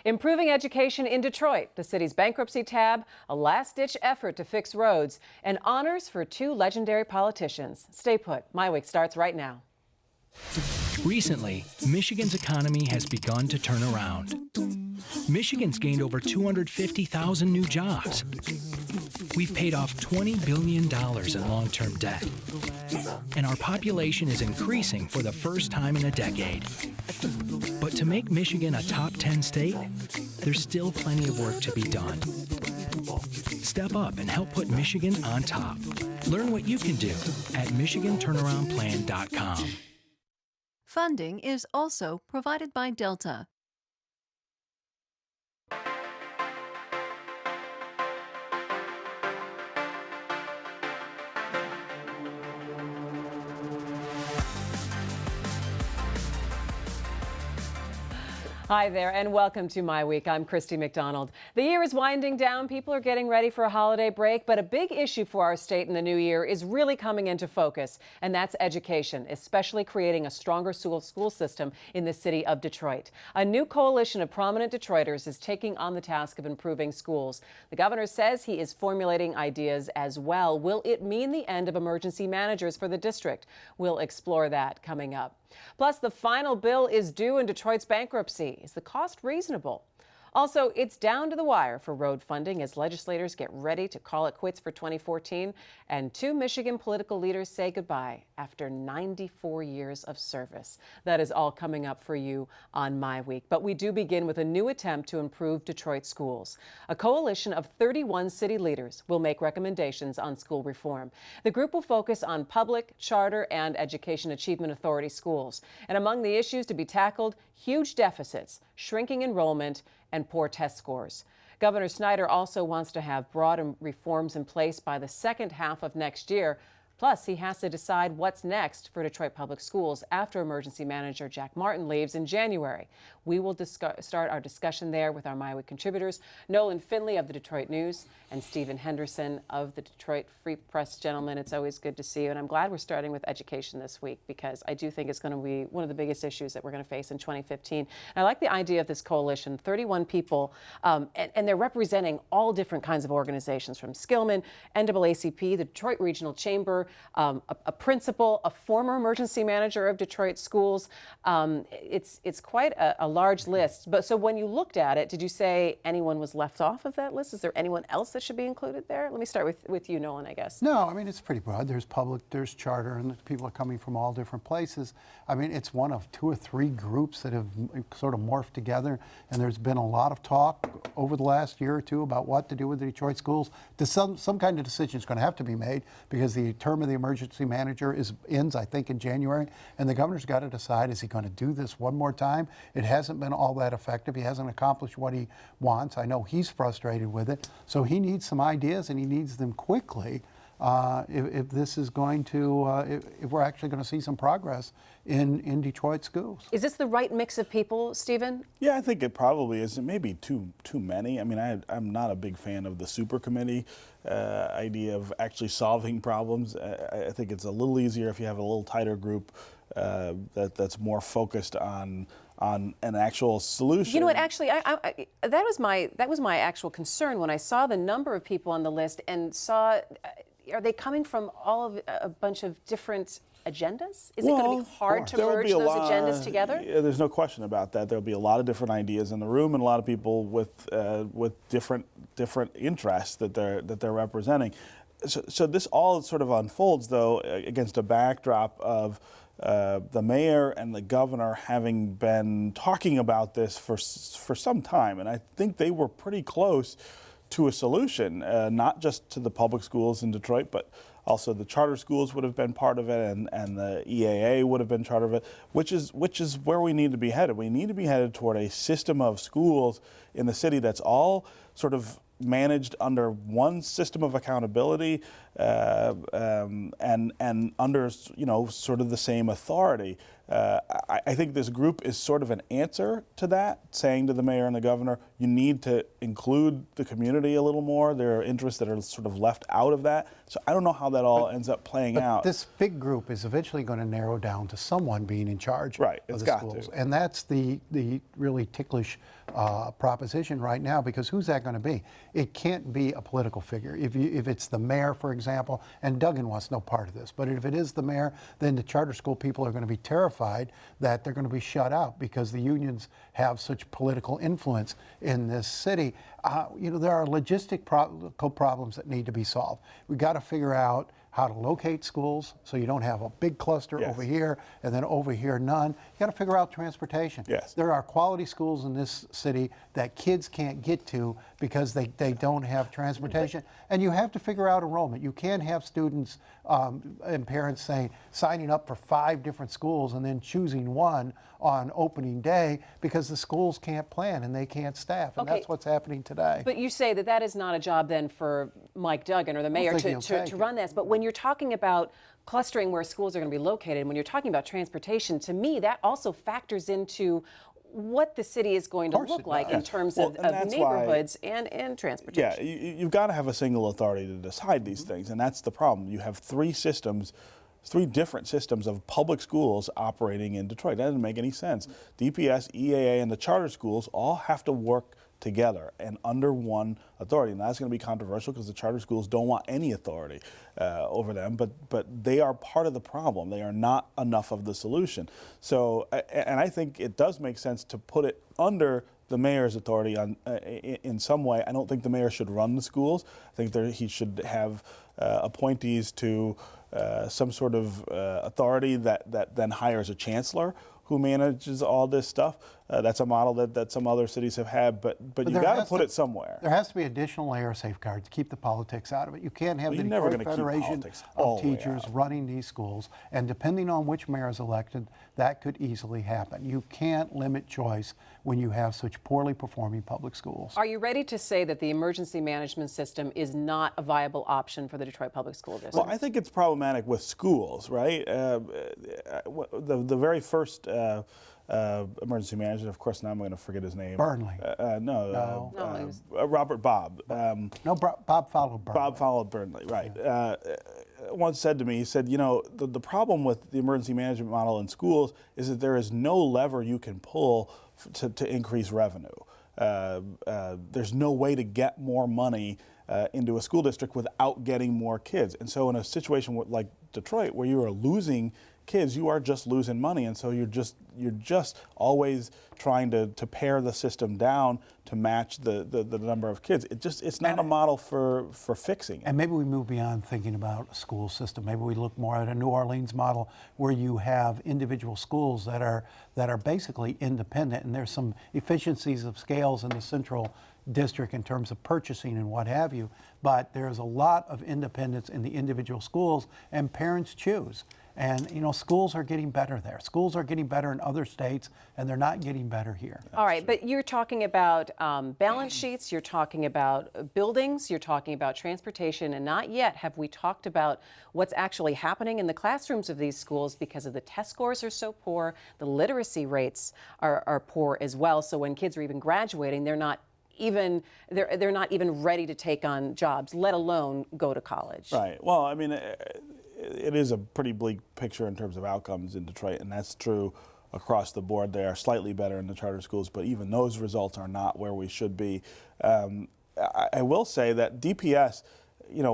Improving education in Detroit, the city's bankruptcy tab, a last-ditch effort to fix roads, and honors for two legendary politicians. Stay put. MiWeek starts right now. Recently, Michigan's economy has begun to turn around. Michigan's gained over 250,000 new jobs. We've paid off $20 billion in long-term debt. And our population is increasing for the first time in a decade. But to make Michigan a top 10 state, there's still plenty of work to be done. Step up and help put Michigan on top. Learn what you can do at MichiganTurnaroundPlan.com. Funding is also provided by Delta. Hi there and welcome to MiWeek. I'm Christy McDonald. The year is winding down. People are getting ready for a holiday break, but a big issue for our state in the new year is really coming into focus, and that's education, especially creating a stronger school system in the city of Detroit. A new coalition of prominent Detroiters is taking on the task of improving schools. The governor says he is formulating ideas as well. Will it mean the end of emergency managers for the district? We'll explore that coming up. Plus, the final bill is due in Detroit's bankruptcy. Is the cost reasonable? Also, it's down to the wire for road funding as legislators get ready to call it quits for 2014, and two Michigan political leaders say goodbye after 94 years of service. That is all coming up for you on MiWeek. But we do begin with a new attempt to improve Detroit schools. A coalition of 31 city leaders will make recommendations on school reform. The group will focus on public, charter, and Education Achievement Authority schools. And among the issues to be tackled, huge deficits, shrinking enrollment, and poor test scores. Governor Snyder also wants to have broad reforms in place by the second half of next year. Plus, he has to decide what's next for Detroit Public Schools after emergency manager Jack Martin leaves in January. We will start our discussion there with our MiWeek contributors, Nolan Finley of the Detroit News and Stephen Henderson of the Detroit Free Press. Gentlemen, it's always good to see you, and I'm glad we're starting with education this week because I do think it's going to be one of the biggest issues that we're going to face in 2015. And I like the idea of this coalition, 31 people, and they're representing all different kinds of organizations from Skillman, NAACP, the Detroit Regional Chamber, a principal, a former emergency manager of Detroit schools. It's quite a large list. But so when you looked at it, did you say anyone was left off of that list? Is there anyone else that should be included there? Let me start with you, Nolan, I guess. No, I mean, it's pretty broad. There's public, there's charter, and people are coming from all different places. I mean, it's one of two or three groups that have sort of morphed together, and there's been a lot of talk over the last year or two about what to do with the Detroit schools. Some kind of decision is going to have to be made because the term of the emergency manager ends, I think, in January, and the governor's got to decide, is he going to do this one more time? It hasn't been all that effective. He hasn't accomplished what he wants. I know he's frustrated with it, so he needs some ideas, and he needs them quickly if this is going to, if we're actually going to see some progress in Detroit schools. Is this the right mix of people, Stephen? Yeah, I think it probably is. It may be too many. I mean, I'm not a big fan of the super committee idea of actually solving problems. I think it's a little easier if you have a little tighter group that's more focused on an actual solution. You know what? Actually, that was my actual concern when I saw the number of people on the list and saw. Are they coming from a bunch of different agendas? Is it going to be hard to merge those agendas together? Yeah, there's no question about that. There'll be a lot of different ideas in the room and a lot of people with different interests that they're representing. So this all sort of unfolds, though, against a backdrop of the mayor and the governor having been talking about this for some time, and I think they were pretty close to a solution, not just to the public schools in Detroit, but also the charter schools would have been part of it, and the EAA would have been part of it, which is where we need to be headed. We need to be headed toward a system of schools in the city that's all sort of managed under one system of accountability, and under sort of the same authority. I think this group is sort of an answer to that, saying to the mayor and the governor, you need to include the community a little more. There are interests that are sort of left out of that. So I don't know how that all ends up playing out. This big group is eventually going to narrow down to someone being in charge Right, of it's the got schools. to. And that's the really ticklish proposition right now, because who's that going to be? It can't be a political figure. If it's the mayor, for example, and Duggan wants no part of this, but if it is the mayor, then the charter school people are going to be terrified that they're going to be shut out because the unions have such political influence in this city. There are logistical problems that need to be solved. We've got to figure out how to locate schools so you don't have a big cluster Yes. over here and then over here none. You got to figure out transportation. Yes. There are quality schools in this city that kids can't get to because they don't have transportation. And you have to figure out enrollment. You can't have students and parents signing up for 5 different schools and then choosing one on opening day because the schools can't plan and they can't staff. And Okay. that's what's happening today. But you say that is not a job then for Mike Duggan or the mayor think he'll to take run this. But when you're talking about clustering where schools are going to be located, and when you're talking about transportation, to me that also factors into what the city is going to course look it like does. in terms Well, of and that's why- neighborhoods and transportation. Yeah, you've got to have a single authority to decide these things, and that's the problem. You have 3 different systems of public schools operating in Detroit. That doesn't make any sense. DPS, EAA, and the charter schools all have to work together and under one authority. And that's going to be controversial because the charter schools don't want any authority over them, but they are part of the problem. They are not enough of the solution. So, and I think it does make sense to put it under the mayor's authority in some way. I don't think the mayor should run the schools. I think he should have appointees to some sort of authority that then hires a chancellor who manages all this stuff. That's a model that some other cities have had, but you there got to has put to- it somewhere. There has to be additional layer of safeguards to keep the politics out of it. You can't have Well, the you're never Detroit gonna keep Federation politics all of the way Teachers out. running these schools, and depending on which mayor is elected, that could easily happen. You can't limit choice when you have such poorly performing public schools. Are you ready to say that the emergency management system is not a viable option for the Detroit Public School District? Well, I think it's problematic with schools, right? The very first emergency manager, of course, now I'm going to forget his name. Burnley. No, he was- Robert Bob. Bob followed Burnley. Bob followed Burnley, right. Once said to me, he said, the problem with the emergency management model in schools is that there is no lever you can pull to increase revenue. There's no way to get more money into a school district without getting more kids. And so in a situation like Detroit, where you are losing kids, you are just losing money, and so you're just always trying to pare the system down to match the number of kids. It's not a model for fixing it. And maybe we move beyond thinking about a school system. Maybe we look more at a New Orleans model where you have individual schools that are basically independent, and there's some efficiencies of scales in the central district in terms of purchasing and what have you, but there's a lot of independence in the individual schools, and parents choose. And schools are getting better there. Schools are getting better in other states, and they're not getting better here. All right, but you're talking about balance sheets, you're talking about buildings, you're talking about transportation, and not yet have we talked about what's actually happening in the classrooms of these schools because of the test scores are so poor, the literacy rates are poor as well. So when kids are even graduating, they're not even ready to take on jobs, let alone go to college. Right. Well, I mean, it is a pretty bleak picture in terms of outcomes in Detroit, and that's true across the board. They are slightly better in the charter schools, but even those results are not where we should be. I will say that DPS,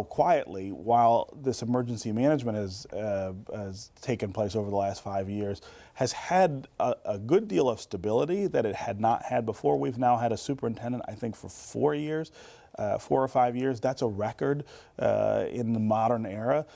quietly, while this emergency management has taken place over the last 5 years, has had a good deal of stability that it had not had before. We've now had a superintendent, I think, for 4 years. 4 or 5 years. That's a record in the modern era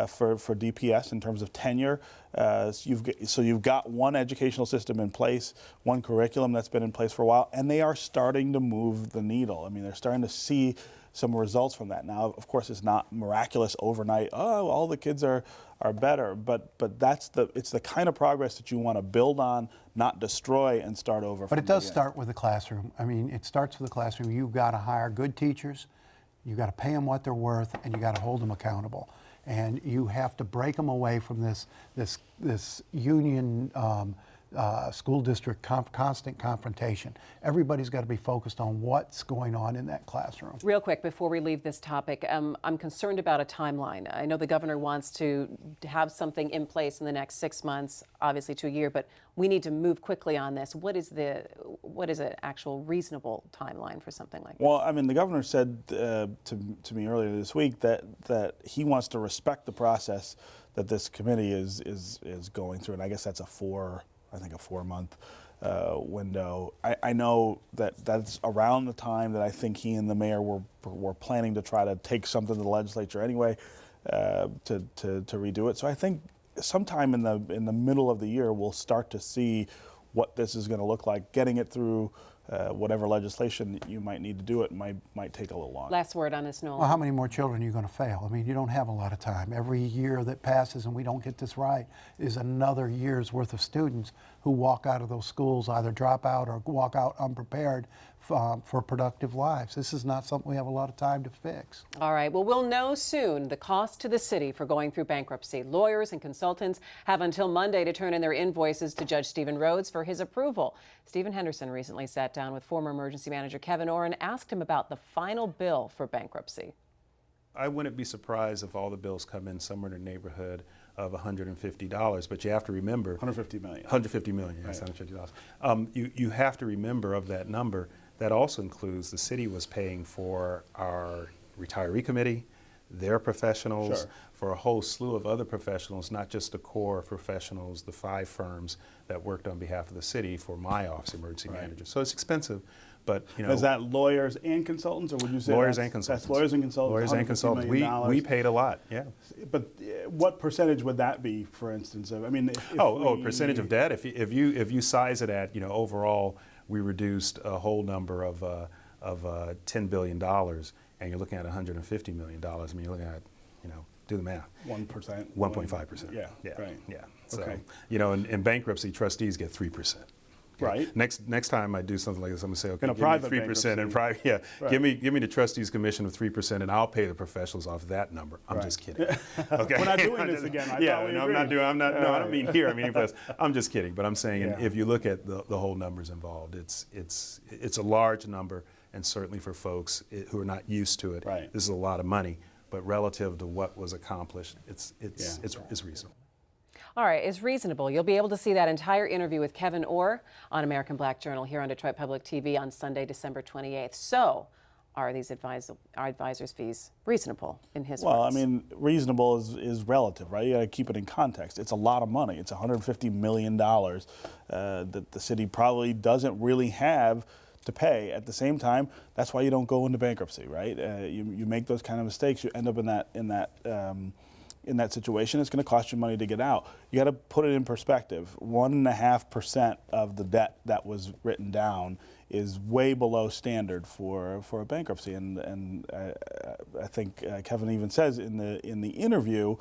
for DPS in terms of tenure. So you've got one educational system in place, one curriculum that's been in place for a while, and they are starting to move the needle. I mean, they're starting to see some results from that. Now, of course, it's not miraculous overnight. Oh, all the kids are better, but it's the kind of progress that you want to build on, not destroy, and start over. But it does start with the classroom. I mean, it starts with the classroom. You've got to hire good teachers. You got to pay them what they're worth, and you got to hold them accountable. And you have to break them away from this union school district constant confrontation. Everybody's got to be focused on what's going on in that classroom. Real quick, before we leave this topic, I'm concerned about a timeline. I know the governor wants to have something in place in the next 6 months, obviously to a year, but we need to move quickly on this. What is an actual reasonable timeline for something like this? Well, I mean, the governor said to me earlier this week that he wants to respect the process that this committee is going through, and I guess that's a 4-month window. I know that's around the time that I think he and the mayor were planning to try to take something to the legislature anyway to redo it. So I think sometime in the middle of the year we'll start to see what this is going to look like. Getting it through whatever legislation you might need to do it might take a little longer. Last word on this, Noel. Well, how many more children are you going to fail? I mean, you don't have a lot of time. Every year that passes and we don't get this right is another year's worth of students who walk out of those schools, either drop out or walk out unprepared for productive lives. This is not something we have a lot of time to fix. All right. Well, we'll know soon the cost to the city for going through bankruptcy. Lawyers and consultants have until Monday to turn in their invoices to Judge Stephen Rhodes for his approval. Stephen Henderson recently sat down with former emergency manager Kevin Orr and asked him about the final bill for bankruptcy. I wouldn't be surprised if all the bills come in somewhere in the neighborhood of $150, but you have to remember— $150 million. $150 million, yes, $150. You have to remember of that number, that also includes the city was paying for our retiree committee, their professionals, Sure. for a whole slew of other professionals, not just the core professionals, the 5 firms that worked on behalf of the city for my office, emergency manager. So it's expensive, but you know. Is that lawyers and consultants, or would you say lawyers and consultants? That's lawyers and consultants. Lawyers and consultants. We paid a lot, yeah. But what percentage would that be, for instance? I mean, if percentage of debt. If you size it at, overall, we reduced a whole number of $10 billion, and you're looking at $150 million. I mean, you're looking at, do the math. 1%. 1.5%. Yeah. Right. Yeah. So, Okay. In bankruptcy, trustees get 3%. Okay. Right. Next time I do something like this, I'm gonna say, okay, In a give private me 3%, and private, yeah, Right. give me the trustees commission of 3%, and I'll pay the professionals off that number. I'm Right. just kidding. Okay. We're not doing this again. I thought we no, I'm agreed. not doing. I'm not. No, I don't mean here. I mean for us. I'm just kidding. But I'm saying, Yeah. if you look at the whole numbers involved, it's a large number, and certainly for folks who are not used to it, Right. this is a lot of money. But relative to what was accomplished, it's reasonable. All right, it's reasonable. You'll be able to see that entire interview with Kevin Orr on American Black Journal here on Detroit Public TV on Sunday, December 28th. So, are these advisors' fees reasonable in his Well, words? I mean, reasonable is relative, right? You got to keep it in context. It's a lot of money. It's $150 million that the city probably doesn't really have to pay. At the same time, that's why you don't go into bankruptcy, right? You make those kind of mistakes, you end up in that situation. It's going to cost you money to get out. You got to put it in perspective. 1.5% of the debt that was written down is way below standard for a bankruptcy, and I think Kevin even says in the interview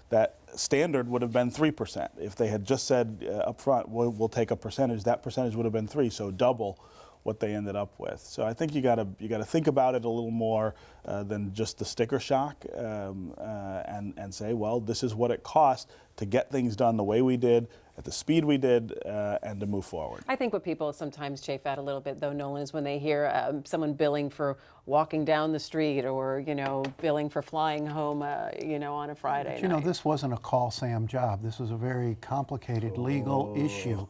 that standard would have been 3%. If they had just said up front, we'll take a percentage, that percentage would have been 3, so double what they ended up with. So I think you got to think about it a little more than just the sticker shock, and say, well, this is what it cost to get things done the way we did, at the speed we did, and to move forward. I think what people sometimes chafe at a little bit, though, Nolan, is when they hear someone billing for walking down the street, or billing for flying home, on a Friday But, night. this wasn't a call Sam job. This was a very complicated legal issue.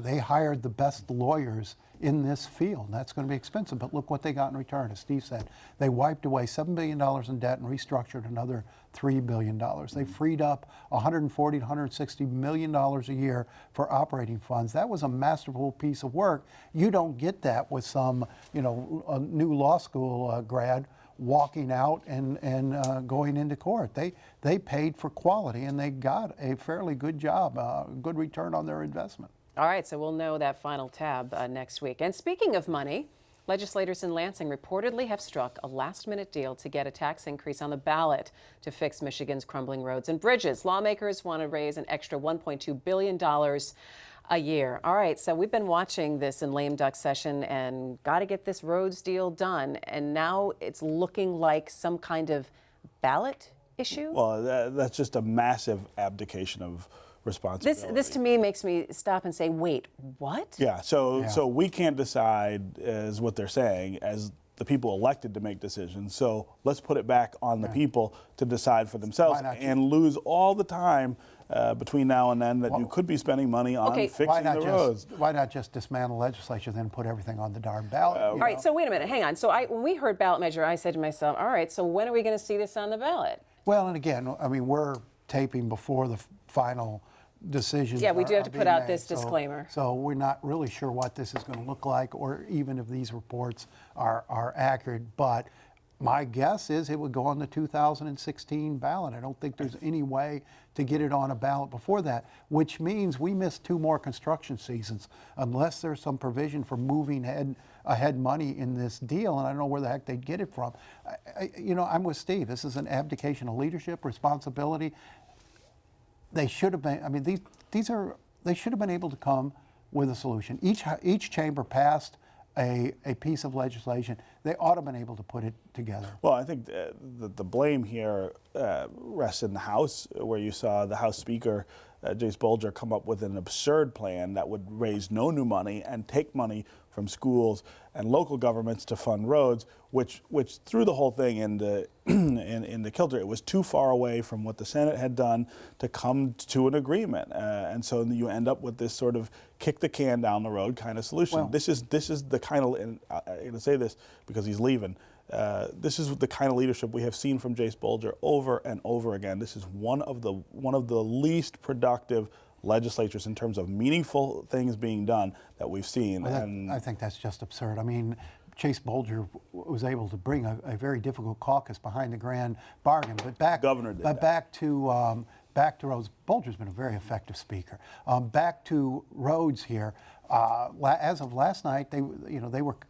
They hired the best lawyers in this field. That's going to be expensive, but look what they got in return. As Steve said, they wiped away $7 billion in debt and restructured another $3 billion. They freed up $140 to $160 million a year for operating funds. That was a masterful piece of work. You don't get that with some, a new law school grad walking out and going into court. They paid for quality, and they got a fairly good job, good return on their investment. All right, so we'll know that final tab next week. And speaking of money, legislators in Lansing reportedly have struck a last-minute deal to get a tax increase on the ballot to fix Michigan's crumbling roads and bridges. Lawmakers want to raise an extra $1.2 billion A year. All right, so we've been watching this in lame duck session and got to get this roads deal done. And now it's looking like some kind of ballot issue. Well, that's just a massive abdication of responsibility. This to me makes me stop and say, wait, what? Yeah, so we can't decide, as what they're saying, as the people elected to make decisions. So let's put it back on the people to decide for themselves and lose all the time between now and then that you could be spending money on fixing the roads. Why not just dismantle legislature, then put everything on the darn ballot? All right, so wait a minute, hang on. So when we heard ballot measure, I said to myself, all right, so when are we going to see this on the ballot? Well, and again, I mean, we're taping before the final decisions. Yeah, we do have to put out this made. disclaimer. So we're not really sure what this is going to look like, or even if these reports are accurate. But my guess is it would go on the 2016 ballot. I don't think there's any way to get it on a ballot before that, which means we missed 2 more construction seasons unless there's some provision for moving ahead money in this deal, and I don't know where the heck they'd get it from. I'm with Steve. This is an abdication of leadership, responsibility. They should have been. I mean, they should have been able to come with a solution. Each chamber passed a piece of legislation. They ought to have been able to put it together. Well, I think the blame here rests in the House, where you saw the House Speaker, Jace Bolger, come up with an absurd plan that would raise no new money and take money from schools and local governments to fund roads, which threw the whole thing into into kilter. It was too far away from what the Senate had done to come to an agreement, and so you end up with this sort of kick the can down the road kind of solution. Well, this is the kind of, and I'm going to say this because he's leaving. This is the kind of leadership we have seen from Jace Bolger over and over again. This is one of the least productive legislatures in terms of meaningful things being done that we've seen. Well, I think that's just absurd. I mean, Chase Bolger was able to bring a very difficult caucus behind the grand bargain, but back to roads. Bolger's been a very effective speaker. Back to roads here. As of last night, the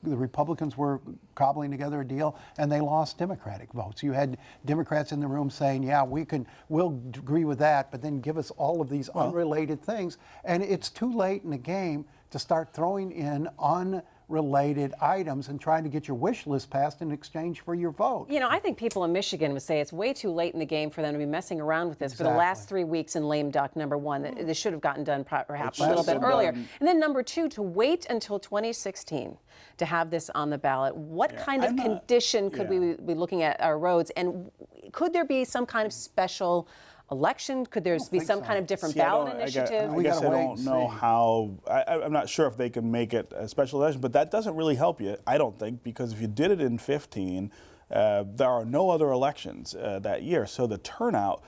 Republicans were cobbling together a deal, and they lost Democratic votes. You had Democrats in the room saying, "Yeah, we'll agree with that," but then give us all of these unrelated things. And it's too late in the game to start throwing in unrelated items and trying to get your wish list passed in exchange for your vote. I think people in Michigan would say it's way too late in the game for them to be messing around with this for the last 3 weeks in lame duck, number one. This should have gotten done perhaps a little bit earlier. And then number two, to wait until 2016 to have this on the ballot. What kind of condition could we be looking at our roads? And could there be some kind of special election? Could there be some kind of different ballot initiative? I guess I don't know how. I'm not sure if they can make it a special election, but that doesn't really help you, I don't think, because if you did it in 15, there are no other elections that year. So the turnout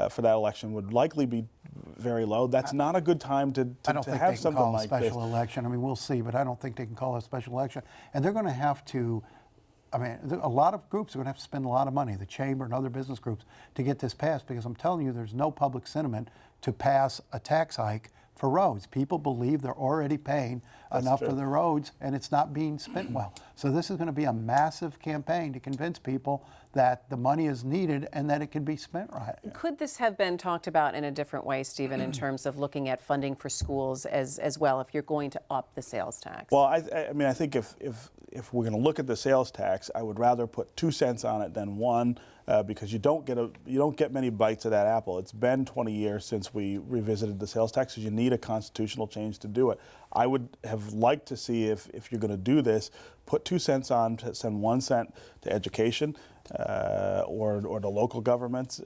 for that election would likely be very low. That's not a good time to have something like this. I don't think they can call a special election. I mean, we'll see, but I don't think they can call a special election. And they're going to have to. I mean, a lot of groups are going to have to spend a lot of money, the chamber and other business groups, to get this passed, because I'm telling you, there's no public sentiment to pass a tax hike for roads. People believe they're already paying enough for their roads, and it's not being spent well. So this is going to be a massive campaign to convince people that the money is needed and that it can be spent right. Could this have been talked about in a different way, Stephen, in terms of looking at funding for schools as well, if you're going to up the sales tax? Well, I mean, I think if we're going to look at the sales tax, I would rather put 2 cents on it than 1, because you don't get many bites of that apple. It's been 20 years since we revisited the sales tax, so you need a constitutional change to do it. I would have liked to see, if you're going to do this, put 2 cents on, to send 1 cent to education or to local governments,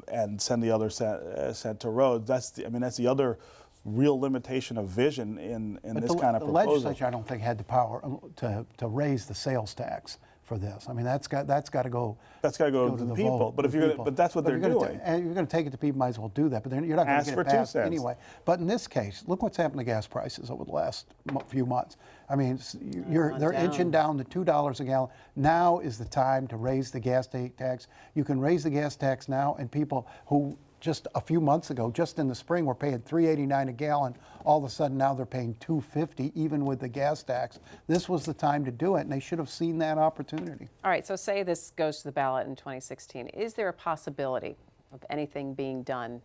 and send the other cent to roads. That's the other real limitation of vision in this kind of proposal. The legislature, I don't think, had the power to raise the sales tax for this. I mean, that's got to go. That's got to go to the people. But but that's what they're doing. And you're going to take it to people, might as well do that. But you're not going to get it passed anyway. But in this case, look what's happened to gas prices over the last few months. I mean, they're inching down to $2 a gallon. Now is the time to raise the gas tax. You can raise the gas tax now, and people who just a few months ago, just in the spring, were paying $3.89 a gallon. All of a sudden now they're paying $2.50, even with the gas tax. This was the time to do it, and they should have seen that opportunity. All right, so say this goes to the ballot in 2016. Is there a possibility of anything being done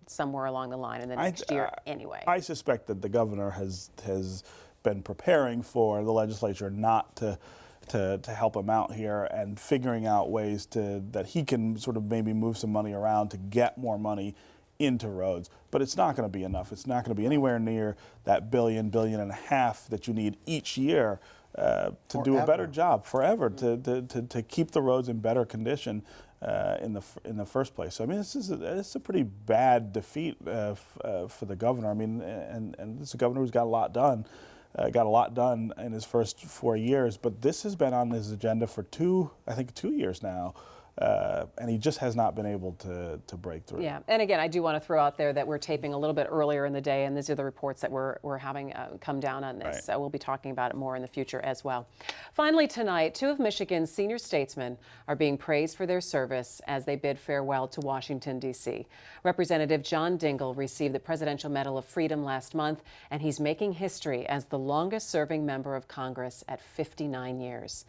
somewhere along the line in the next year anyway. I suspect that the governor has been preparing for the legislature not to help him out here and figuring out ways that he can sort of maybe move some money around to get more money into roads. But it's not going to be enough. It's not going to be anywhere near that billion and a half that you need each year to do a better job forever, to keep the roads in better condition in the first place. So I mean, it's a pretty bad defeat for the governor. I mean, and this is a governor who's got a lot done. Got a lot done in his first 4 years, but this has been on his agenda for 2 years now. And he just has not been able to break through. Yeah, and again, I do want to throw out there that we're taping a little bit earlier in the day, and these are the reports that we're having come down on this. Right. So we'll be talking about it more in the future as well. Finally tonight, 2 of Michigan's senior statesmen are being praised for their service as they bid farewell to Washington, D.C. Representative John Dingell received the Presidential Medal of Freedom last month, and he's making history as the longest-serving member of Congress at 59 years.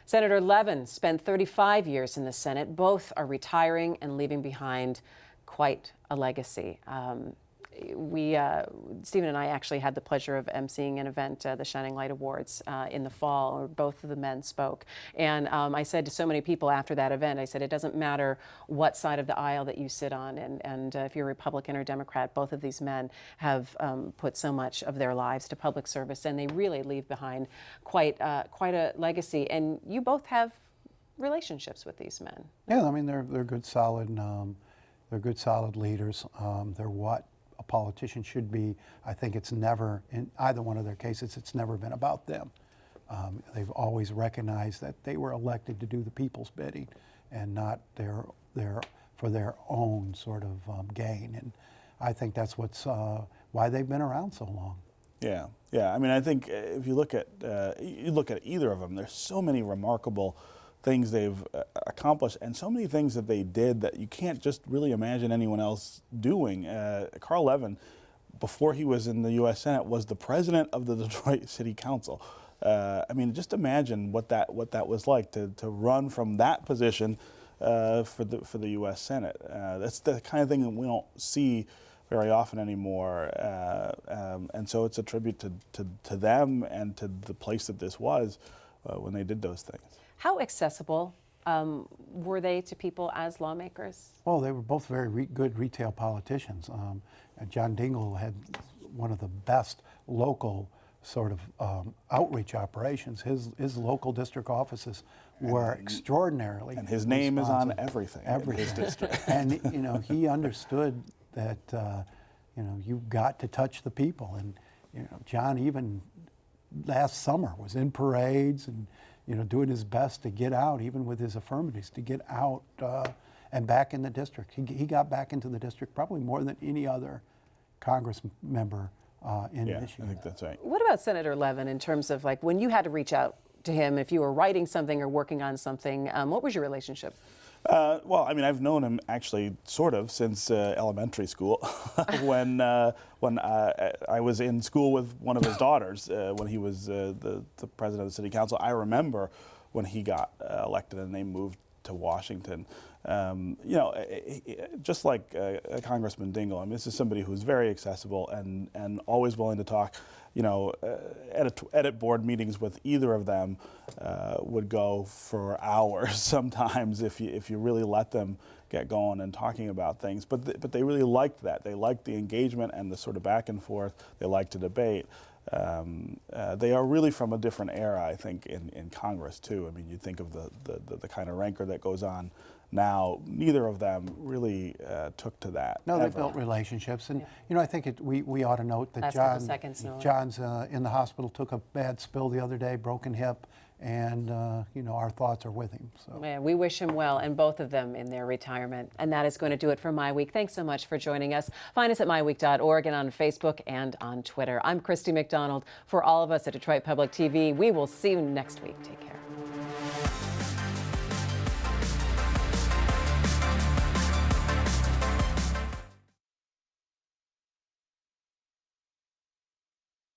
Senator Levin spent 35 years in the Senate. Both are retiring and leaving behind quite a legacy. Stephen and I actually had the pleasure of emceeing an event, the Shining Light Awards, in the fall, where both of the men spoke. And I said to so many people after that event, I said, it doesn't matter what side of the aisle that you sit on, and if you're Republican or Democrat, both of these men have put so much of their lives to public service, and they really leave behind quite a legacy. And you both have relationships with these men. Yeah, I mean, they're good, solid leaders. They're what a politician should be. I think it's never, in either one of their cases, it's never been about them. They've always recognized that they were elected to do the people's bidding and not for their own sort of gain. And I think that's why they've been around so long. Yeah, yeah. I mean, I think if you look at either of them, there's so many remarkable things they've accomplished, and so many things that they did that you can't just really imagine anyone else doing. Carl Levin, before he was in the U.S. Senate, was the president of the Detroit City Council. I mean, just imagine what that was like to run from that position for the U.S. Senate. That's the kind of thing that we don't see very often anymore, and so it's a tribute to them and to the place that this was when they did those things. How accessible were they to people as lawmakers? Well, they were both very good retail politicians. And John Dingell had one of the best local sort of outreach operations. His local district offices were extraordinarily and his name is on everything in his district. And he understood that you've got to touch the people. And John even last summer was in parades and doing his best to get out, even with his affirmatives, to get out and back in the district. He got back into the district probably more than any other Congress member in Michigan. I think that's right. What about Senator Levin in terms of like when you had to reach out to him, if you were writing something or working on something, what was your relationship? Well, I mean, I've known him actually sort of since elementary school, when I was in school with one of his daughters when he was the president of the city council. I remember when he got elected and they moved to Washington. Just like Congressman Dingell, I mean, this is somebody who's very accessible and always willing to talk. Edit board meetings with either of them would go for hours sometimes if you really let them get going and talking about things. But they really liked that. They liked the engagement and the sort of back and forth. They liked to debate. They are really from a different era, I think, in Congress too. I mean, you think of the kind of rancor that goes on now. Neither of them really took to that. No, they built relationships, and I think we ought to note that John's in the hospital, took a bad spill the other day, broken hip, and our thoughts are with him. So Man, we wish him well, and both of them in their retirement. And that is going to do it for My Week. Thanks so much for joining us. Find us at MiWeek.org and on Facebook and on Twitter. I'm Christy McDonald. For all of us at Detroit Public TV, we will see you next week. Take care.